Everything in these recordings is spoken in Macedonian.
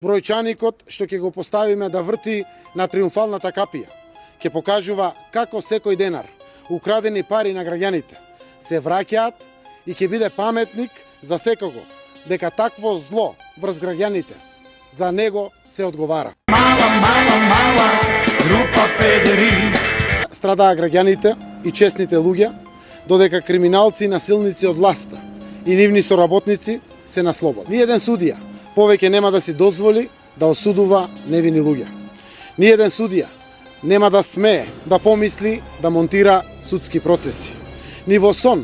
Бројчаникот што ќе го поставиме да врти на триумфалната капија ќе покажува како секој денар украдени пари на граѓаните се враќаат и ќе биде паметник за секого дека такво зло врз граѓаните за него се одговара. Мала група педери. Страдаа граѓаните и честните луѓе, додека криминалци и насилници од власта и нивни соработници се на слобода. Ниеден судија повеќе нема да си дозволи да осудува невини луѓе. Ниеден судија нема да смее да помисли да монтира судски процеси. Ни во сон,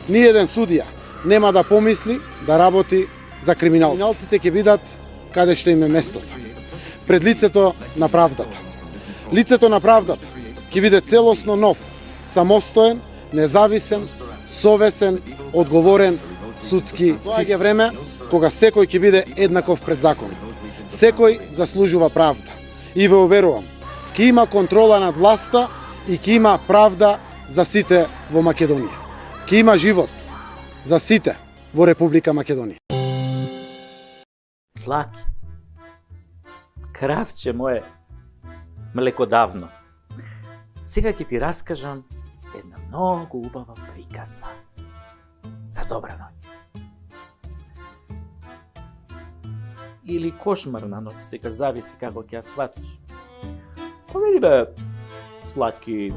ниеден судија нема да помисли да работи за криминалци. Криминалците ќе бидат каде што им е местото, пред лицето на правдата. Лицето на правдата ќе биде целосно нов, самостоен, независен, совесен, одговорен судски систем. Време кога секој ќе биде еднаков пред закон. Секој заслужува правда. И ве уверувам, ќе има контрола над власта и ќе има правда за сите во Македонија. Ќе има живот за сите во Република Македонија. Злаки, кравче мое, млекодавно. Сега ќе ти раскажам една многу убава приказна за добра ноќ. Или кошмарна ноќ, сега зависи како ќе ја сватиш. Па види бе, Злаки,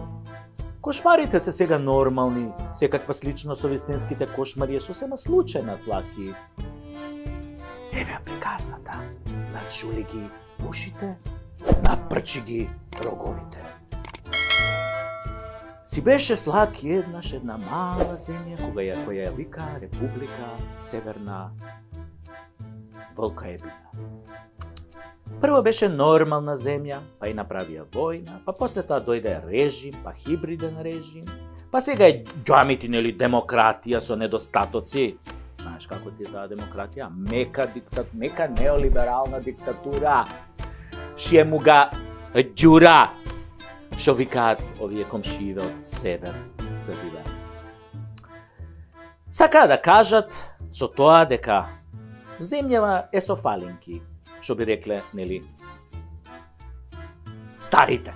кошмарите се сега нормални, секаква слично со вистинските кошмари е сосема случајна, Злаки. Еве приказната, начули ги ушите, напрчи ги роговите. Си беше, Злаки, еднаш една мала земја која ја вика Република Северна Волкоебина. Прво беше нормална земја, па и направија војна, па после тоа дојде режим, па хибриден режим, па сега е џамити, нели, демократија со недостатоци. Знаеш како ти е таа демократија? Мека неолиберална диктатура. Шиемуга ѓура, што викаат овие комшиеве од север Србија. Сакаа да кажат со тоа дека земјава е со фалинки, што би рекле, нели, старите.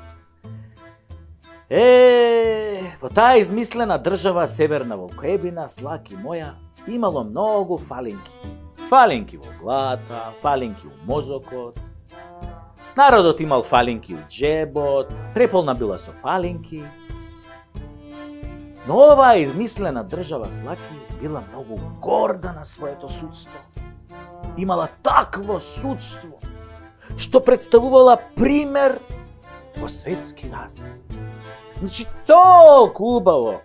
Во таа измислена држава Северна Волкоебина, Злаки моја, имало многу фалинки. Фалинки во глата, фалинки у мозокот. Народот имал фалинки у џебот, преполна била со фалинки. Но оваа измислена држава, Злаки, била многу горда на своето судство. Имала такво судство, што представувала пример во светски размер. Значи, толку убаво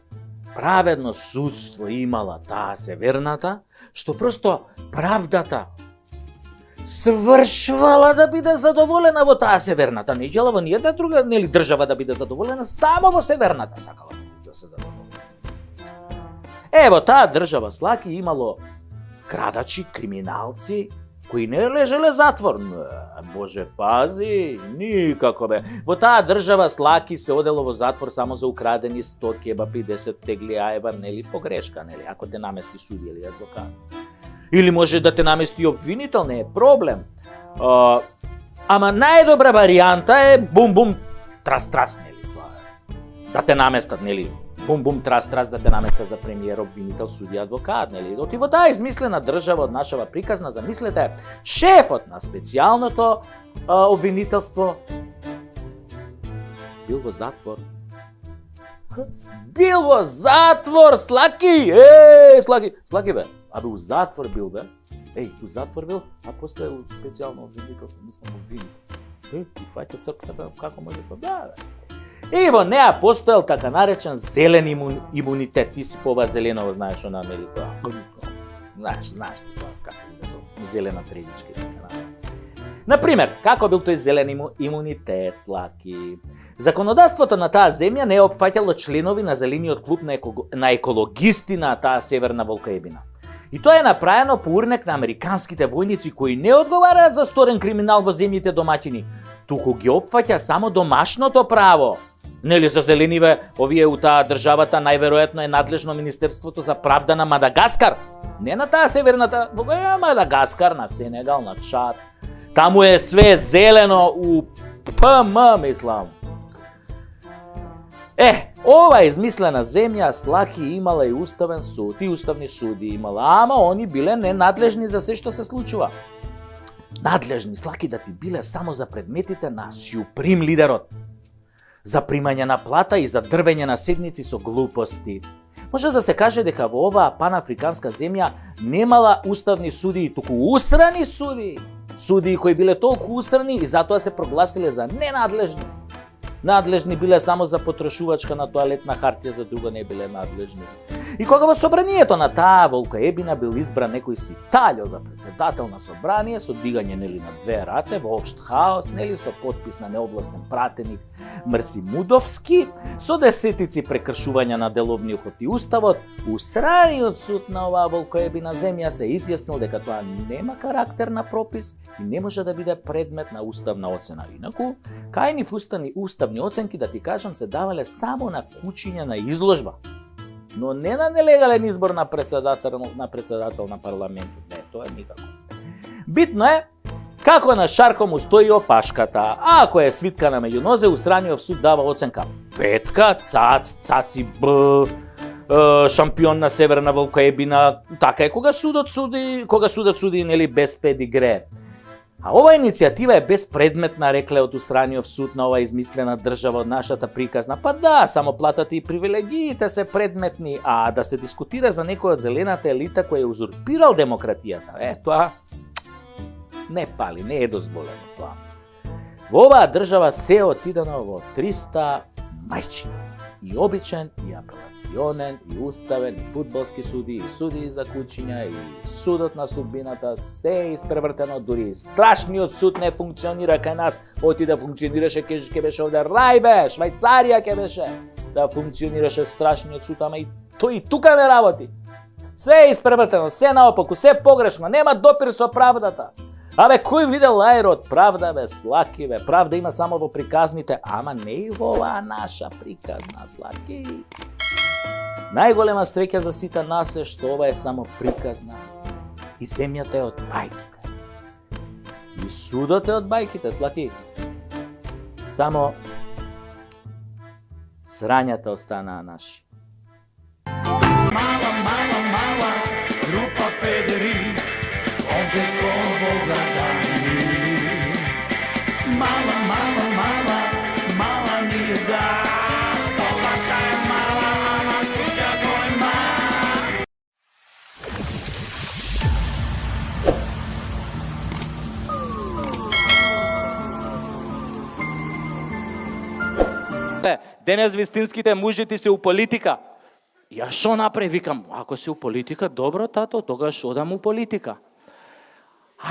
праведно судство имала таа северната, што просто правдата свршвала да биде задоволена во таа северната. Не ѓела во ниједна друга, нели, држава да биде задоволена, само во северната сакала да се задоволена. Ево, таа држава, Злаки, имало крадачи, криминалци, кои не лежеле затвор. Боже пази, никако бе. Во таа држава, Злаки, се одело во затвор само за украдени 100 кебапи, 10 тегли аева, нели, погрешка, нели, ако те намести суди или адвокат. Или може да те намести обвинител, не е проблем. Ама најдобра варијанта е бум-бум, трас-трас, нели, да те наместат, нели, бум-бум, трас-трас, да те наместат за премиер, обвинител, судија, адвокат, нели. Оти во таа измислена држава од нашава приказна, замислете, шефот на специјалното обвинителство бил во затвор. Бил во затвор, Злаки! Злаки бе, абе у затвор бил бе. У затвор бил, а после у специјално обвинителство, мислам обвинител. И фаќат црквата бе, како може тоа? Да, бе. И во неа постоел така наречен зелен имунитет. Ти си по ова зеленово, знаеш, на Америка. Знаеш ти тоа, како да со зелена тредичка и така. Например, како бил тој зелен имунитет, Злаки? Законодавството на таа земја не опфаќало членови на зелениот клуб на екологисти на таа Северна Волкоебина. И тоа е направено по урнек на американските војници кои не одговараат за сторен криминал во земјите домаќини, туку ги опфаќа само домашното право. Нели за зелениве, овие у таа државата најверојатно е надлежно Министерството за правда на Мадагаскар. Не на таа северната, Мадагаскар, на Сенегал, на Чад. Таму е све зелено у ПМ, мислам. Ова измислена земја Слаки имала и уставен суд, и уставни суди имала, ама они биле ненадлежни за се што се случува. Надлежни, Слаки, да ти биле само за предметите на сјуприм лидерот. За примање на плата и за дрвење на седници со глупости. Може да се каже дека во оваа панафриканска земја немала уставни суди, туку усрани суди. Суди кои биле толку усрани и затоа се прогласиле за ненадлежни. Надлежни биле само за потрошувачка на тоалетна хартија, за друго не биле надлежни. И кога во собранието на таа волкоебина бил избран некој си Тальо за председател на собрание, со дигање на две раце, во општ хаос, со подпис на неовластен пратеник Мрсимудовски, со десетици прекршувања на деловниот и уставот, усраниот суд на оваа волкоебина земја се изјаснил дека тоа нема карактер на пропис и не може да биде предмет на уставна оцена. Инаку, кај нив уставни оценки, да ти кажам, се давале само на кучиња на изложба, но не на нелегален избор на председател на парламентот. Не, тоа е никако. Битно е како на шарко му стои опашката. А ако е свиткана меѓу нозе, усраниот суд дава оценка 5, цаци Б, шампион на Северна волкоебина. Така е кога судот суди нели без педигре. А ова иницијатива е безпредметна, рекле од усраниот суд на ова измислена држава од нашата приказна. Па да, само платата и привилегиите се предметни, а да се дискутира за некој од зелената елита кој е узурпирал демократијата, тоа не пали, не е дозволено тоа. Во оваа држава се отидено во 300 мајчина. И обичен, и апелационен, и уставен, и фудбалски суди, и суди за кучиња, и судот на судбината, се испревртено, дури страшниот суд не функционира кај нас, оти да функционираше ке беше овде Рај Швајцарија ке беше, да функционираше страшниот суд, ама и тој и тука не работи. Се е испревртено, се наопаку, се погрешно, нема допир со правдата. Абе, кој виде лајер од правда, Слаки, правда има само во приказните, ама не и во оваа наша приказна, Слаки. Најголема среќа за сите нас е што ова е само приказна. И земјата е од бајките. И судот е од бајките, Слаки. Само срањата останаа наши. Мала, група педери, овде кого гадани. Мала ми е да, столата е мала, ама куќа го има. Денес вистинските мужити се у политика. Ја шо направи, викам, ако си у политика, добро, тато, тогаш одам у политика.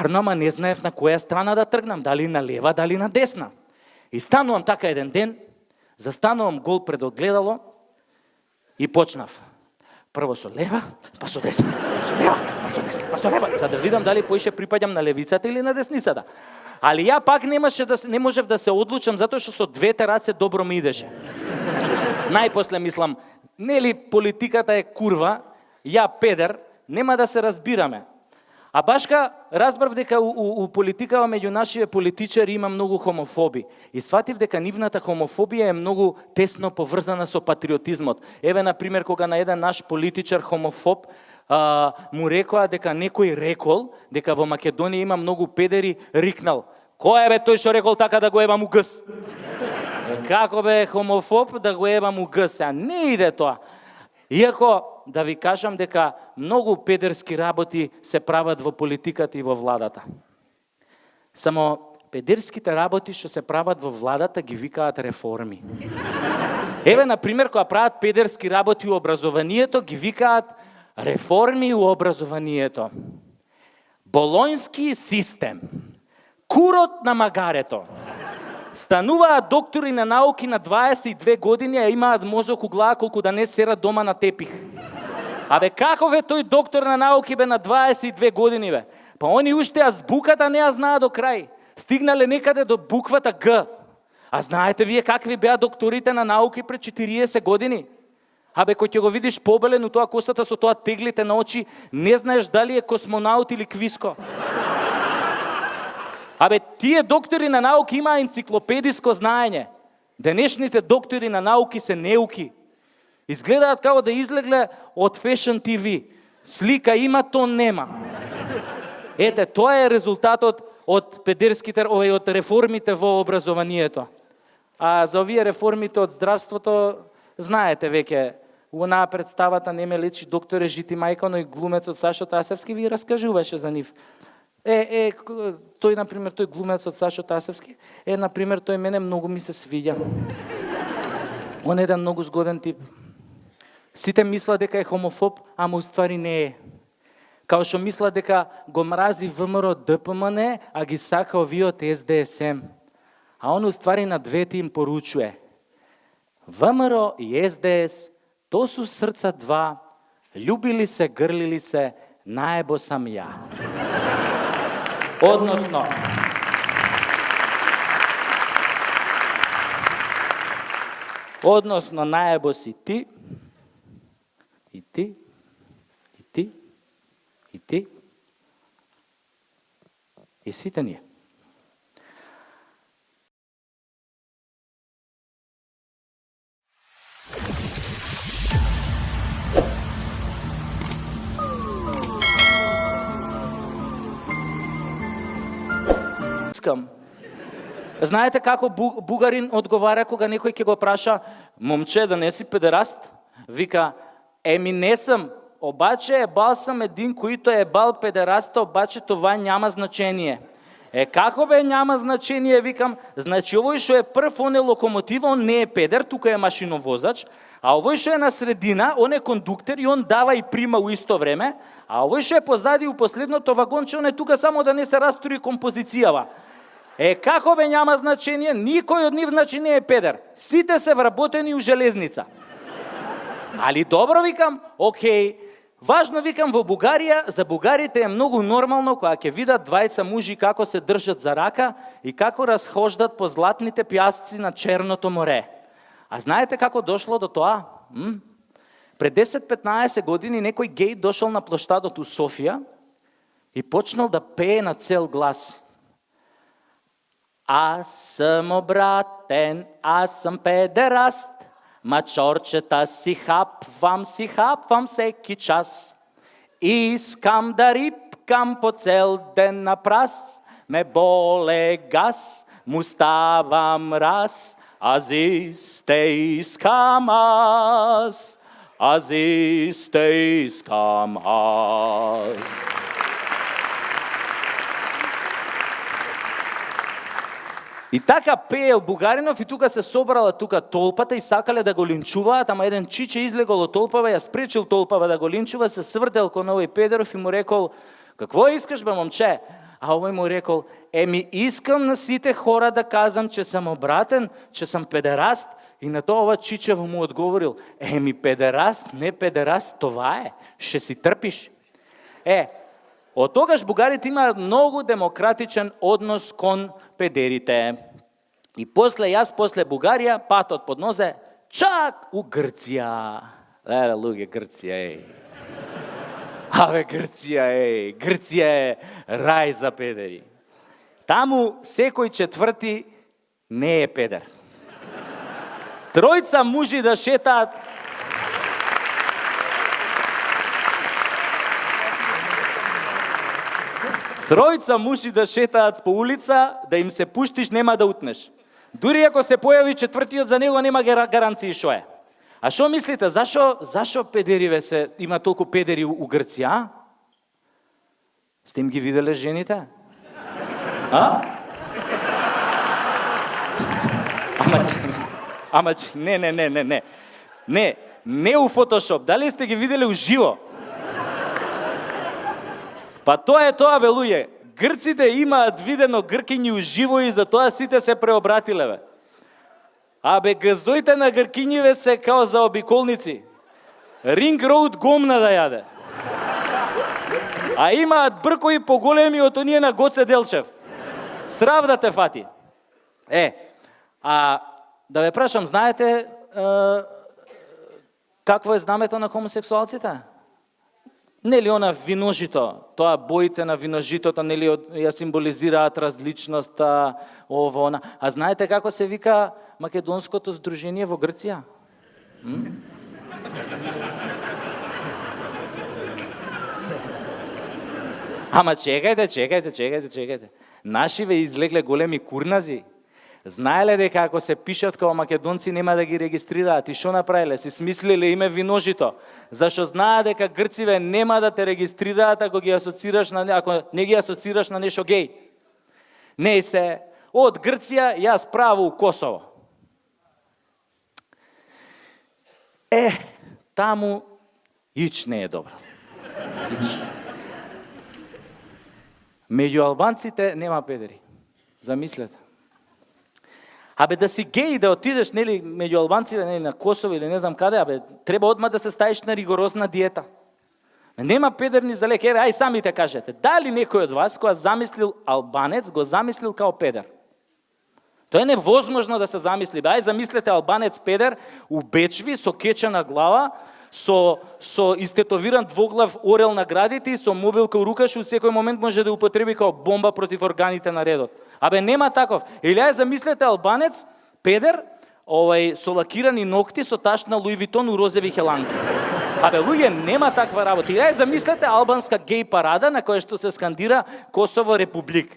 Арно, ама не знаев на која страна да тргнам, дали на лева, дали на десна. И станувам така еден ден, застанувам гол пред огледало и почнав. Прво со лева, па со десна, со лева, па со десна, па со лева, за да видам дали поише припаѓам на левицата или на десницата. Али ја пак не можев да се одлучам, затоа што со двете раце добро ми идеше. Најпосле мислам, нели политиката е курва, ја педер, нема да се разбираме. А башка разбрав дека у политикава меѓу нашите политичари има многу хомофоби. И сватив дека нивната хомофобија е многу тесно поврзана со патриотизмот. Еве, например, кога на еден наш политичар хомофоб му рекоа дека некој рекол, дека во Македонија има многу педери, рикнал: кој е бе тој што рекол така да го ебам у гс? Како бе хомофоб да го ебам у гс? Не иде тоа. Иако да ви кажам дека многу педерски работи се прават во политиката и во владата. Само педерските работи што се прават во владата ги викаат реформи. Еве, например, кога прават педерски работи у образованието, ги викаат реформи у образованието. Болонјски систем. Курот на магарето. Стануваат доктори на науки на 22 години, а имаат мозок у глава колку да не серат дома на тепих. Абе, каков е тој доктор на науки бе на 22 години бе? Па они уште азбуката не ја знаат до крај. Стигнале некаде до буквата Г. А знаете вие какви беа докторите на науки пред 40 години? Абе, кој ќе го видиш побелен у тоа косата со тоа теглите на очи, не знаеш дали е космонаут или квиско. Абе, тие доктори на науки има енциклопедиско знаење. Денешните доктори на науки се неуки. Изгледаат како да излегле од Fashion TV. Слика има, то нема. Ете, тоа е резултатот од педерските, од реформите во образованието. А за овие реформите од здравството, знаете веќе, онаа представата не ме лечи докторе Жити мајка, но и глумецот Сашо Тасевски ви раскажуваше за нив. Тој, например, тој глумецот Сашо Тасевски, например, тој мене многу ми се свиѓа. Он е еден многу згоден тип. Сите мисла дека е хомофоб, ама уствари не е. Као што мисла дека го мрази ВМРО ДПМН, а ги сака овие од СДСМ. А он уствари на двете им поручуе. ВМРО и СДС, то су срца два, љубили се, грлили се, наебо сам ја. Односно, наебо си ти, и ти, и ти, и ти, и сите ние. Знаете како бугарин одговара кога некој ќе го праша: момче, да не си педераст? Вика: еми не сам, обаче ебал сам един, които ебал педераста, обаче това няма значение. Како бе няма значение, викам, значи овој што е прв, он е локомотив, он не е педер, тука е машиновозач, а овој што е на средина, он е кондуктор и он дава и прима у исто време, а овој што е позади у последното вагонче, он е тука само да не се растури композицијава. Како бе няма значение, никој од нив значи не е педер. Сите се вработени у железница. Али добро, викам, окей. Важно, викам, во Бугарија, за бугарите е многу нормално кога ќе видат двајца мужи како се држат за рака и како разхождат по златните пјасци на Черното море. А знаете како дошло до тоа? Пред 10-15 години некој гей дошол на площадот у Софија и почнал да пее на цел глас. Аз съм обратен, аз съм педераст, мачорчета си хапвам всеки час. Искам да рипкам по цел ден на прас, ме боле газ, му ставам раз, аз исте искам аз, аз исте искам аз. И така пеел бугаринов и тука се собрала тука толпата и сакале да го линчуваат, ама еден чиче излегол од толпава, ја спречил толпава да го линчува, се свртел кон овој педеров и му рекол: какво искаш бе, момче? А овој му рекол: еми искам на сите хора да казам, че сам обратен, че сам педераст. И на тоа ова чичево му одговорил: еми педераст, не педераст, това е, ще си трпиш. Од тогаш бугарите имаат многу демократичен однос кон педерите. И после Бугарија, патот под нозе, чак у Грција. Луѓе, Грција, Абе, Грција, Грција е рај за педери. Таму секој четврти не е педер. Тројца мужи да шетаат. Тројца мужи да шетаат по улица, да им се пуштиш, нема да утнеш. Дури ако се појави четвртиот, за него нема гаранции шо е. А шо мислите, зашо педериве има толку педери у Грција? Сте им ги виделе жените? Ама не у фотошоп. Дали сте ги виделе у живо? Па тоа е тоа, бе, луѓе. Грците имаат видено гркињи уживо и за тоа сите се преобратиле, бе. Абе, газдоите на гркињиве се као за обиколници. Ринг роуд гомна да јаде. А имаат бркови поголеми од оние на Гоце Делчев. Срав да те фати. Да ве прашам, знаете какво е знамето на хомосексуалците? Нели она виножито, тоа боите на виножитото, нели ја символизираат различноста, ово, она. А знаете како се вика македонското здружение во Грција? Ама чекајте. Нашиве излегле големи курнази. Знаеле дека ако се пишат као македонци нема да ги регистрираат и што направиле? Си смислиле име виножито. Зашо знаат дека грциве нема да те регистрираат ако не ги асоцираш на нешто геј. Не се од Грција јас право у Косово. Таму ич не е добро. Меѓу албанците нема педери. Замислете. Абе да си геј да отидеш нели меѓу албанците нели на Косово или не знам каде, абе треба одма да се ставиш на ригорозна диета. Нема педерни за лек. Еве ај самите кажете, дали некој од вас која замислил албанец го замислил као педер? Тоа е невозможно да се замисли. Ај замислете албанец педер у бечви со кечена глава, со истетовиран двоглав орел на градите и со мобилка у рука, што у секој момент може да употреби као бомба против органите на редот. Абе нема таков. Или ај замислете албанец педер, со лакирани ногти, со ташна Луи Витон у розови хеланки. Абе луѓе нема таква работа. Или ај замислете албанска геј парада на која што се скандира Косово републик.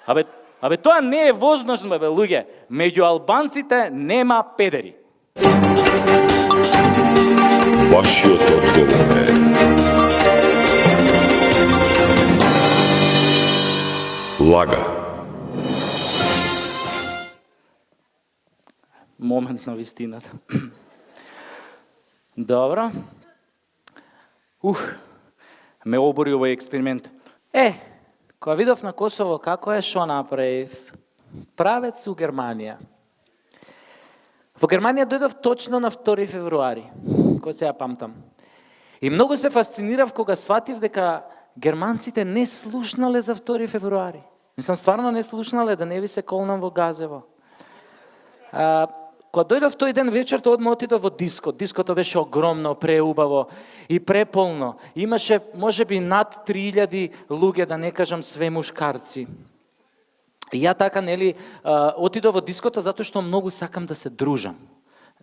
Абе тоа не е возможно, бе луѓе. Меѓу албанците нема педери. Вашиот одговор е лага. Момент на вистината. Добро. Ме обори овој експеримент. Кога видов на Косово како е, шо направив? Правец у Германија. Во Германија дојдов точно на 2 февруари, кој се ја памтам. И многу се фасцинирав кога сватив дека германците не слушнале за 2 февруари. Мислам, стварно не слушнале, да не ви се колнам во Газево. Кога дојдов тој ден вечерта, одма отидов во диско. Диското беше огромно, преубаво и преполно. Имаше, можеби, над 3000 луѓе, да не кажам све мушкарци. И ја така, нели, отидов во диското затоа што многу сакам да се дружам.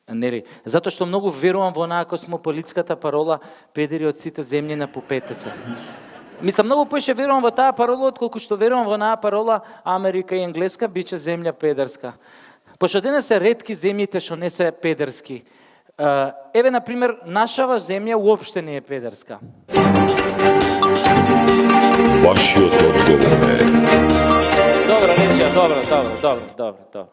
Нели, затоа што многу верувам во онаа космополитската парола педери од сите земји на попете се. Мислам, многу поише верувам во таа парола, отколку што верувам во онаа парола Америка и Енглеска биче земја педерска. Пошто денес се ретки земјите што не се педерски. Еве, например, нашава земја уопште не е педерска. Вашиот одговор е Добро, речија, добро.